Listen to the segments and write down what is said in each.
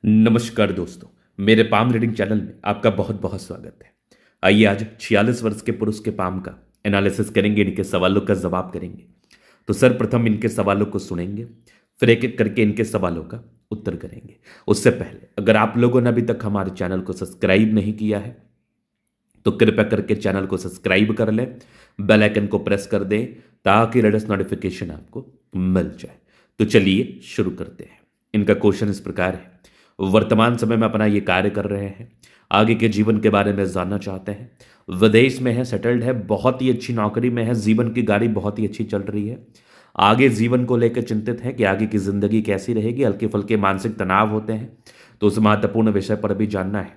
नमस्कार दोस्तों, मेरे पाम रीडिंग चैनल में आपका बहुत बहुत स्वागत है। आइए आज 46 वर्ष के पुरुष के पाम का एनालिसिस करेंगे, इनके सवालों का जवाब करेंगे। तो सर्वप्रथम इनके सवालों को सुनेंगे, फिर एक एक करके इनके सवालों का उत्तर करेंगे। उससे पहले अगर आप लोगों ने अभी तक हमारे चैनल को सब्सक्राइब नहीं किया है तो कृपया करके चैनल को सब्सक्राइब कर लें, बेल आइकन को प्रेस कर दें ताकि लेटेस्ट नोटिफिकेशन आपको मिल जाए। तो चलिए शुरू करते हैं। इनका क्वेश्चन इस प्रकार है, वर्तमान समय में अपना ये कार्य कर रहे हैं, आगे के जीवन के बारे में जानना चाहते हैं, विदेश में है, सेटल्ड है, बहुत ही अच्छी नौकरी में है, जीवन की गाड़ी बहुत ही अच्छी चल रही है, आगे जीवन को लेकर चिंतित है कि आगे की जिंदगी कैसी रहेगी, हल्के फुल्के मानसिक तनाव होते हैं तो उस महत्वपूर्ण विषय पर भी जानना है,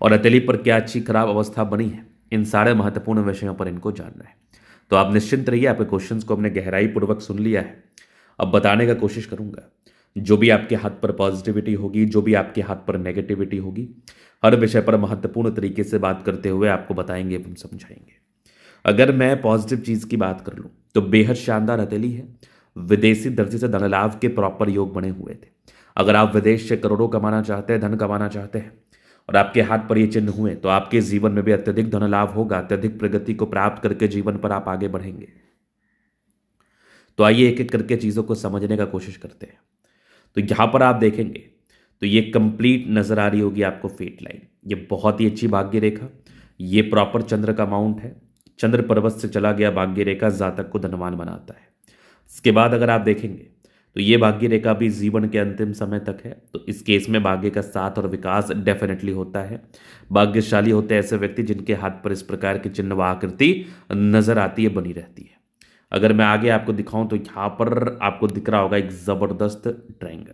और हथेली पर क्या अच्छी खराब अवस्था बनी है, इन सारे महत्वपूर्ण विषयों पर इनको जानना है। तो आप निश्चिंत रहिए, आपके क्वेश्चंस को हमने गहराई पूर्वक सुन लिया है। अब बताने का कोशिश करूंगा, जो भी आपके हाथ पर पॉजिटिविटी होगी, जो भी आपके हाथ पर नेगेटिविटी होगी, हर विषय पर महत्वपूर्ण तरीके से बात करते हुए आपको बताएंगे एवं समझाएंगे। अगर मैं पॉजिटिव चीज की बात कर लूं तो बेहद शानदार हथेली है, विदेशी दर्जी से धन लाभ के प्रॉपर योग बने हुए थे। अगर आप विदेश से करोड़ों कमाना चाहते हैं, धन कमाना चाहते हैं और आपके हाथ पर ये चिन्ह हुए तो आपके जीवन में भी अत्यधिक धन लाभ होगा, अत्यधिक प्रगति को प्राप्त करके जीवन पर आप आगे बढ़ेंगे। तो आइए एक एक करके चीजों को समझने का कोशिश करते हैं। तो यहां पर आप देखेंगे तो ये कंप्लीट नजर आ रही होगी आपको फेट लाइन, ये बहुत ही अच्छी भाग्य रेखा, ये प्रॉपर चंद्र का माउंट है। चंद्र पर्वत से चला गया भाग्य रेखा जातक को धनवान बनाता है। इसके बाद अगर आप देखेंगे तो ये भाग्य रेखा भी जीवन के अंतिम समय तक है, तो इस केस में भाग्य का साथ और विकास डेफिनेटली होता है। भाग्यशाली होते हैं ऐसे व्यक्ति जिनके हाथ पर इस प्रकार की चिन्ह व आकृति नजर आती है, बनी रहती है। अगर मैं आगे आपको दिखाऊं तो यहां पर आपको दिख रहा होगा एक जबरदस्त ट्रायंगल।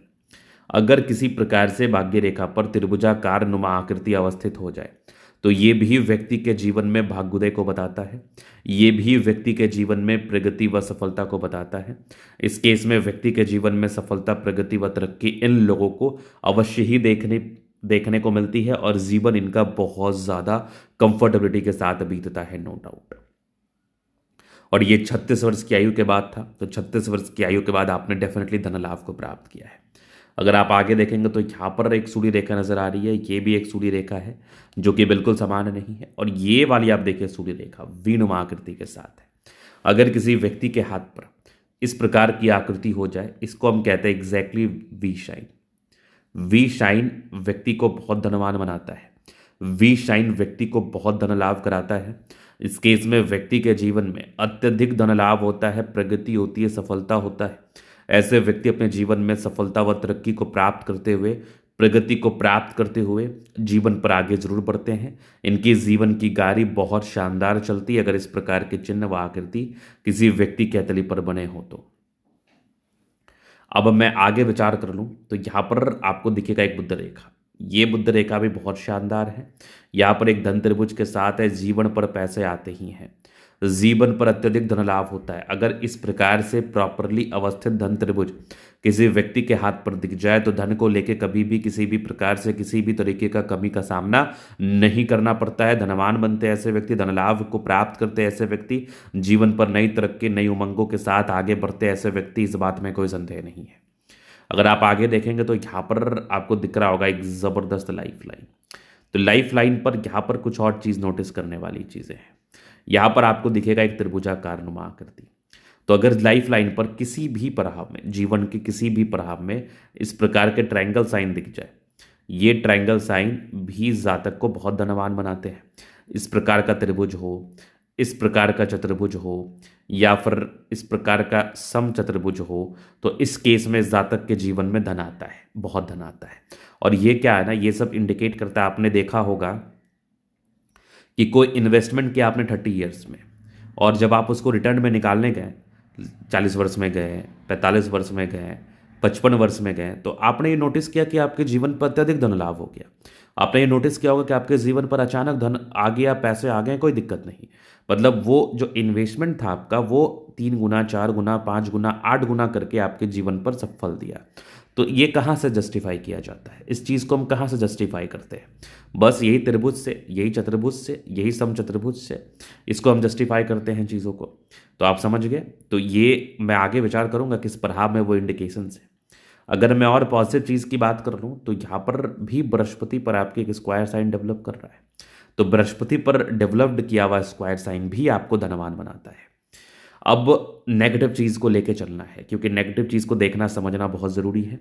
अगर किसी प्रकार से भाग्य रेखा पर त्रिभुजाकार नुमा आकृति अवस्थित हो जाए तो ये भी व्यक्ति के जीवन में भाग्योदय को बताता है, ये भी व्यक्ति के जीवन में प्रगति व सफलता को बताता है। इस केस में व्यक्ति के जीवन में सफलता, प्रगति व तरक्की इन लोगों को अवश्य ही देखने को मिलती है और जीवन इनका बहुत ज्यादा कंफर्टेबिलिटी के साथ बीतता है, नो डाउट। और ये 36 वर्ष की आयु के बाद था, तो 36 वर्ष की आयु के बाद आपने डेफिनेटली धन लाभ को प्राप्त किया है। अगर आप आगे देखेंगे तो यहाँ पर एक सूर्य रेखा नजर आ रही है, ये भी एक सूर्य रेखा है जो कि बिल्कुल समान नहीं है, और ये वाली आप देखिए सूर्य रेखा वीनुमा आकृति के साथ है। अगर किसी व्यक्ति के हाथ पर इस प्रकार की आकृति हो जाए, इसको हम कहते हैं exactly we shine. We shine व्यक्ति को बहुत धनवान बनाता है, वी शाइन व्यक्ति को बहुत धन लाभ कराता है। इस केस में व्यक्ति के जीवन में अत्यधिक धन लाभ होता है, प्रगति होती है, सफलता होता है। ऐसे व्यक्ति अपने जीवन में सफलता व तरक्की को प्राप्त करते हुए, प्रगति को प्राप्त करते हुए जीवन पर आगे जरूर बढ़ते हैं। इनकी जीवन की गाड़ी बहुत शानदार चलती है अगर इस प्रकार के चिन्ह व आकृति किसी व्यक्ति के हथेली पर बने हो तो। अब मैं आगे विचार कर लूं तो यहां पर आपको दिखेगा एक बुद्ध रेखा, ये बुद्ध रेखा भी बहुत शानदार है। यहाँ पर एक धन त्रिभुज के साथ है, जीवन पर पैसे आते ही हैं, जीवन पर अत्यधिक धन लाभ होता है। अगर इस प्रकार से प्रॉपरली अवस्थित धन त्रिभुज किसी व्यक्ति के हाथ पर दिख जाए तो धन को लेकर कभी भी किसी भी प्रकार से किसी भी तरीके का कमी का सामना नहीं करना पड़ता है। धनवान बनते ऐसे व्यक्ति, धन लाभ को प्राप्त करते ऐसे व्यक्ति, जीवन पर नई तरक्की, नई उमंगों के साथ आगे बढ़ते ऐसे व्यक्ति, इस बात में कोई संदेह नहीं है। अगर आप आगे देखेंगे तो यहाँ पर आपको दिख रहा होगा एक जबरदस्त लाइफ लाइन। तो लाइफ लाइन पर यहाँ पर कुछ और चीज नोटिस करने वाली चीजें हैं। यहाँ पर आपको दिखेगा एक त्रिभुजाकार नुमा आकृति। तो अगर लाइफ लाइन पर किसी भी पड़ाव में, जीवन के किसी भी पड़ाव में इस प्रकार के ट्रायंगल साइन दिख जाए, ये ट्रायंगल साइन भी जातक को बहुत धनवान बनाते हैं। इस प्रकार का त्रिभुज हो, इस प्रकार का चतुर्भुज हो, या फिर इस प्रकार का सम चतुर्भुज हो, तो इस केस में जातक के जीवन में धन आता है, बहुत धन आता है। और ये क्या है ना, ये सब इंडिकेट करता है, आपने देखा होगा कि कोई इन्वेस्टमेंट किया आपने 30 ईयर्स में, और जब आप उसको रिटर्न में निकालने गए, 40 वर्ष में गए, 45 वर्ष में गए, 55 वर्ष में गए, तो आपने ये नोटिस किया कि आपके जीवन पर अत्यधिक धन लाभ हो गया। आपने ये नोटिस किया होगा कि आपके जीवन पर अचानक धन आ गया, पैसे आ गए, कोई दिक्कत नहीं। मतलब वो जो इन्वेस्टमेंट था आपका, वो 3 गुना, 4 गुना, 5 गुना, 8 गुना करके आपके जीवन पर सफल दिया। तो ये कहाँ से जस्टिफाई किया जाता है, इस चीज़ को हम कहाँ से जस्टिफाई करते हैं? बस यही त्रिभुज से, यही चतुर्भुज से, यही सम चतुर्भुज से इसको हम जस्टिफाई करते हैं चीज़ों को। तो आप समझ गए। तो ये मैं आगे विचार करूंगा किस प्रभाव में वो इंडिकेशन है। अगर मैं और पॉजिटिव चीज़ की बात कर लूँ तो यहाँ पर भी बृहस्पति पर आपके एक स्क्वायर साइन डेवलप कर रहा है। तो बृहस्पति पर डेवलप्ड किया हुआ स्क्वायर साइन भी आपको धनवान बनाता है। अब नेगेटिव चीज़ को लेके चलना है, क्योंकि नेगेटिव चीज़ को देखना समझना बहुत ज़रूरी है।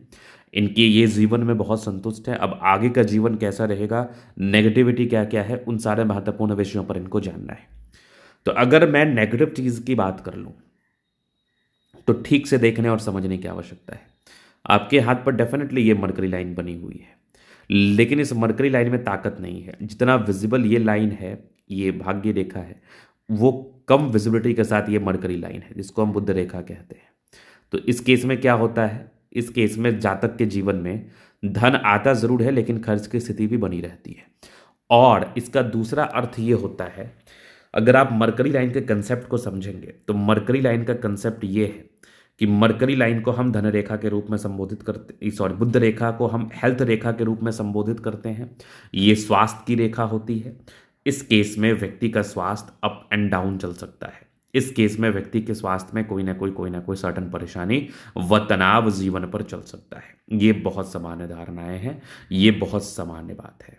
इनके ये जीवन में बहुत संतुष्ट है, अब आगे का जीवन कैसा रहेगा, नेगेटिविटी क्या क्या है, उन सारे महत्वपूर्ण विषयों पर इनको जानना है। तो अगर मैं नेगेटिव चीज़ की बात कर लूँ तो ठीक से देखने और समझने की आवश्यकता है। आपके हाथ पर डेफिनेटली ये मरकरी लाइन बनी हुई है, लेकिन इस मरकरी लाइन में ताकत नहीं है। जितना विजिबल ये लाइन है, ये भाग्य रेखा है, वो कम विजिबिलिटी के साथ ये मरकरी लाइन है, जिसको हम बुध रेखा कहते हैं। तो इस केस में क्या होता है, इस केस में जातक के जीवन में धन आता जरूर है, लेकिन खर्च की स्थिति भी बनी रहती है। और इसका दूसरा अर्थ ये होता है, अगर आप मरकरी लाइन के कंसेप्ट को समझेंगे तो मरकरी लाइन का कंसेप्ट ये है कि मरकरी लाइन को हम धन रेखा के रूप में संबोधित करते, सॉरी, बुध रेखा को हम हेल्थ रेखा के रूप में संबोधित करते हैं। ये स्वास्थ्य की रेखा होती है। इस केस में व्यक्ति का स्वास्थ्य अप एंड डाउन चल सकता है। इस केस में व्यक्ति के स्वास्थ्य में कोई ना कोई सर्टन परेशानी व तनाव जीवन पर चल सकता है। ये बहुत सामान्य धारणाएं हैं, ये बहुत सामान्य बात है।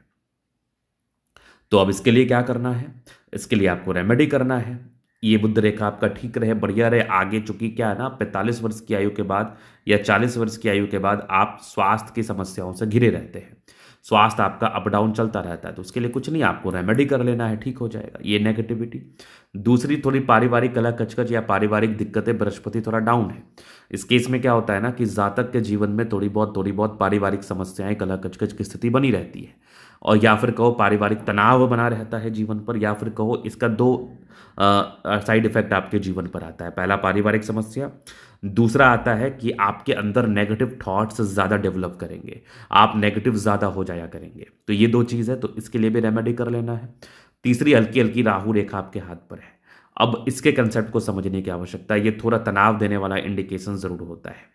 तो अब इसके लिए क्या करना है, इसके लिए आपको रेमेडी करना है। ये बुध रेखा आपका ठीक रहे, बढ़िया रहे आगे, चूंकि क्या है ना, 45 वर्ष की आयु के बाद या 40 वर्ष की आयु के बाद आप स्वास्थ्य की समस्याओं से घिरे रहते हैं, स्वास्थ्य आपका अप डाउन चलता रहता है। तो उसके लिए कुछ नहीं, आपको रेमेडी कर लेना है, ठीक हो जाएगा ये नेगेटिविटी। दूसरी, थोड़ी पारिवारिक कला कचकच या पारिवारिक दिक्कतें, बृहस्पति थोड़ा डाउन है। इस केस में क्या होता है ना कि जातक के जीवन में थोड़ी बहुत पारिवारिक समस्याएं, कला कचकच की स्थिति बनी रहती है, और या फिर कहो पारिवारिक तनाव बना रहता है जीवन पर, या फिर कहो इसका दो साइड इफेक्ट आपके जीवन पर आता है। पहला पारिवारिक समस्या, दूसरा आता है कि आपके अंदर नेगेटिव थॉट्स ज़्यादा डेवलप करेंगे, आप नेगेटिव ज़्यादा हो जाया करेंगे। तो ये दो चीज़ है, तो इसके लिए भी रेमेडी कर लेना है। तीसरी, हल्की हल्की राहु रेखा आपके हाथ पर है। अब इसके कंसेप्ट को समझने की आवश्यकता है, ये थोड़ा तनाव देने वाला इंडिकेशन ज़रूर होता है।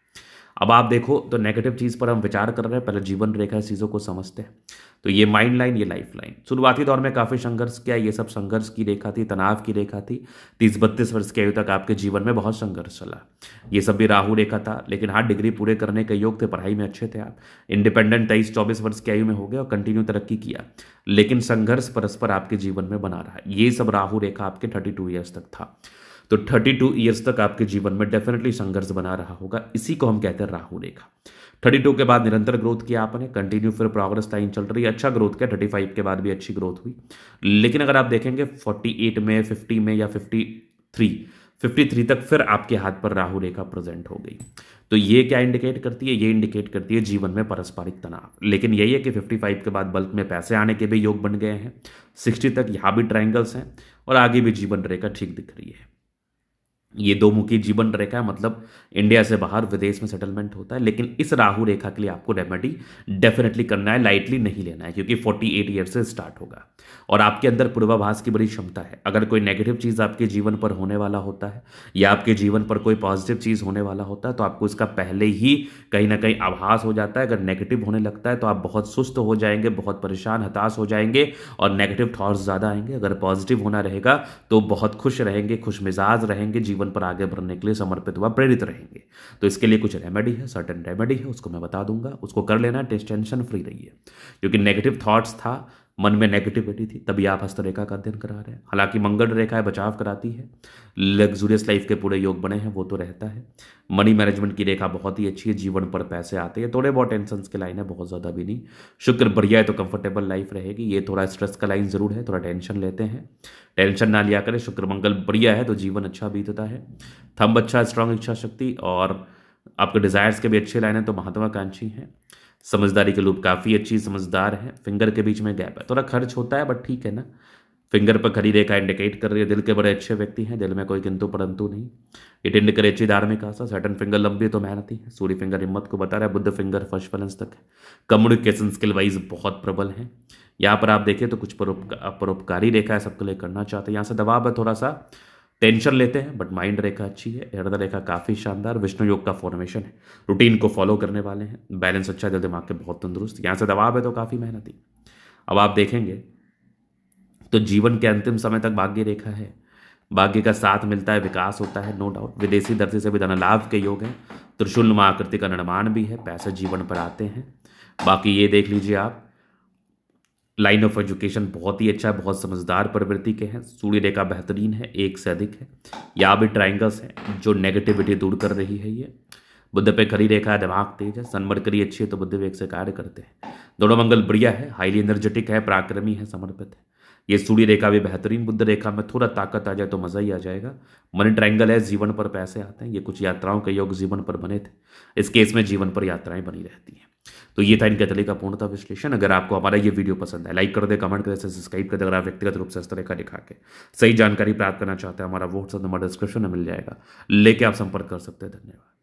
अब आप देखो तो नेगेटिव चीज़ पर हम विचार कर रहे हैं, पहले जीवन रेखा चीज़ों को समझते हैं। तो ये माइंड लाइन, ये लाइफ लाइन, शुरुआती दौर में काफ़ी संघर्ष किया, ये सब संघर्ष की रेखा थी, तनाव की रेखा थी। 30-32 वर्ष की आयु तक आपके जीवन में बहुत संघर्ष चला, ये सब भी राहु रेखा था। लेकिन हाँ, डिग्री पूरे करने के योग थे, पढ़ाई में अच्छे थे आप, इंडिपेंडेंट 23-24 वर्ष की आयु में हो गए और कंटिन्यू तरक्की किया। लेकिन संघर्ष परस्पर आपके जीवन में बना रहा, ये सब राहु रेखा आपके 32 ईयर्स तक था। तो 32 ईयर्स तक आपके जीवन में डेफिनेटली संघर्ष बना रहा होगा, इसी को हम कहते हैं राहु रेखा। 32 के बाद निरंतर ग्रोथ किया आपने, कंटिन्यू, फिर प्रोग्रेस लाइन चल रही है, अच्छा ग्रोथ किया, 35 के बाद भी अच्छी ग्रोथ हुई। लेकिन अगर आप देखेंगे 48 में, 50 में या 53 तक फिर आपके हाथ पर राहु रेखा प्रेजेंट हो गई। तो ये क्या इंडिकेट करती है, ये इंडिकेट करती है जीवन में पारस्परिक तनाव। लेकिन यही है कि 55 के बाद बल्क में पैसे आने के भी योग बन गए हैं, 60 तक यहाँ भी ट्रायंगल्स हैं, और आगे भी जीवन रेखा ठीक दिख रही है। ये दो मुखी जीवन रेखा, मतलब इंडिया से बाहर विदेश में सेटलमेंट होता है। लेकिन इस राहु रेखा के लिए आपको रेमेडी डेफिनेटली करना है, लाइटली नहीं लेना है, क्योंकि 48 ईयर से स्टार्ट होगा और आपके अंदर पूर्वाभास की बड़ी क्षमता है। अगर कोई नेगेटिव चीज़ आपके जीवन पर होने वाला होता है या आपके जीवन पर कोई पॉजिटिव चीज़ होने वाला होता है, तो आपको इसका पहले ही कहीं ना कहीं आभास हो जाता है। अगर नेगेटिव होने लगता है तो आप बहुत सुस्त हो जाएंगे, बहुत परेशान, हताश हो जाएंगे और नेगेटिव थॉट्स ज़्यादा आएंगे। अगर पॉजिटिव होना रहेगा तो बहुत खुश रहेंगे, खुश मिजाज रहेंगे, जीवन पर आगे बढ़ने के लिए समर्पित हुआ प्रेरित रहेंगे। तो इसके लिए कुछ रेमेडी है, सर्टेन रेमेडी है, उसको मैं बता दूंगा, उसको कर लेना, टेंशन फ्री रहिए। क्योंकि नेगेटिव थॉट्स था, मन में नेगेटिविटी थी, तभी आप हस्तरेखा का अध्ययन करा रहे हैं। हालांकि मंगल रेखा बचाव कराती है, लग्जूरियस लाइफ के पूरे योग बने हैं, वो तो रहता है। मनी मैनेजमेंट की रेखा बहुत ही अच्छी है, जीवन पर पैसे आते हैं, थोड़े बहुत टेंशन के लाइन है, बहुत ज़्यादा भी नहीं। शुक्र बढ़िया है तो कंफर्टेबल लाइफ रहेगी। ये थोड़ा स्ट्रेस का लाइन जरूर है, थोड़ा टेंशन लेते हैं, टेंशन ना लिया करें। शुक्र मंगल बढ़िया है तो जीवन अच्छा बीतता है। थंब अच्छा, स्ट्रांग इच्छा शक्ति, और आपके डिजायर्स के भी अच्छे लाइन है, तो महत्वाकांक्षी हैं। समझदारी के लूप काफ़ी अच्छी, समझदार है। फिंगर के बीच में गैप है, थोड़ा खर्च होता है बट ठीक है ना। फिंगर पर खड़ी रेखा इंडिकेट कर रही है दिल के बड़े अच्छे व्यक्ति हैं, दिल में कोई किंतु परंतु नहीं। इट इंडिकेट अच्छी धार्मिक आशा। सैटर्न फिंगर लंबी है तो मेहनती है। सूर्य फिंगर हिम्मत को बता रहा है। बुध फिंगर फर्स्ट बैलेंस तक है। कम्युनिकेशन स्किल वाइज बहुत प्रबल है। यहाँ पर आप देखें तो कुछ परोपकारी रेखा है, सबके लिए करना चाहते हैं। यहाँ से दबाव है, थोड़ा सा टेंशन लेते हैं, बट माइंड रेखा अच्छी है। हृदय रेखा काफ़ी शानदार, विष्णु योग का फॉर्मेशन है, रूटीन को फॉलो करने वाले हैं, बैलेंस अच्छा, दिल दिमाग के बहुत तंदुरुस्त। यहाँ से दबाव है तो काफ़ी मेहनती। अब आप देखेंगे तो जीवन के अंतिम समय तक भाग्य रेखा है, भाग्य का साथ मिलता है, विकास होता है, नो डाउट। विदेशी दृष्टि से भी धन लाभ के योग हैं। त्रिशूल आकृति का निर्माण भी है, पैसे जीवन पर आते हैं। बाकी ये देख लीजिए आप, लाइन ऑफ एजुकेशन बहुत ही अच्छा है, बहुत समझदार प्रवृत्ति के हैं। सूर्य रेखा बेहतरीन है, एक से अधिक है। यहाँ भी ट्राइंगल्स हैं जो नेगेटिविटी दूर कर रही है। ये बुध पे खड़ी रेखा है, दिमाग तेज है। सन मरकरी अच्छी है तो बुध वेग से कार्य करते हैं। दोनों मंगल बढ़िया है, हाईली एनर्जेटिक है, पराक्रमी है, समर्पित है। ये सूर्य रेखा भी बेहतरीन। बुध रेखा में थोड़ा ताकत आ जाए तो मजा ही आ जाएगा। मनी ट्राइंगल है, जीवन पर पैसे आते हैं। ये कुछ यात्राओं के योग जीवन पर बने थे, इस केस में जीवन पर यात्राएं बनी रहती हैं। तो ये था इनके तले का पूर्णतः विश्लेषण। अगर आपको हमारा ये वीडियो पसंद है, लाइक कर दे, कमेंट कर दे, सब्सक्राइब कर दे। अगर आप व्यक्तिगत रूप से इस तरह का दिखा के सही जानकारी प्राप्त करना चाहते हैं, हमारा व्हाट्सएप नंबर डिस्क्रिप्शन में मिल जाएगा, लेके आप संपर्क कर सकते हैं। धन्यवाद।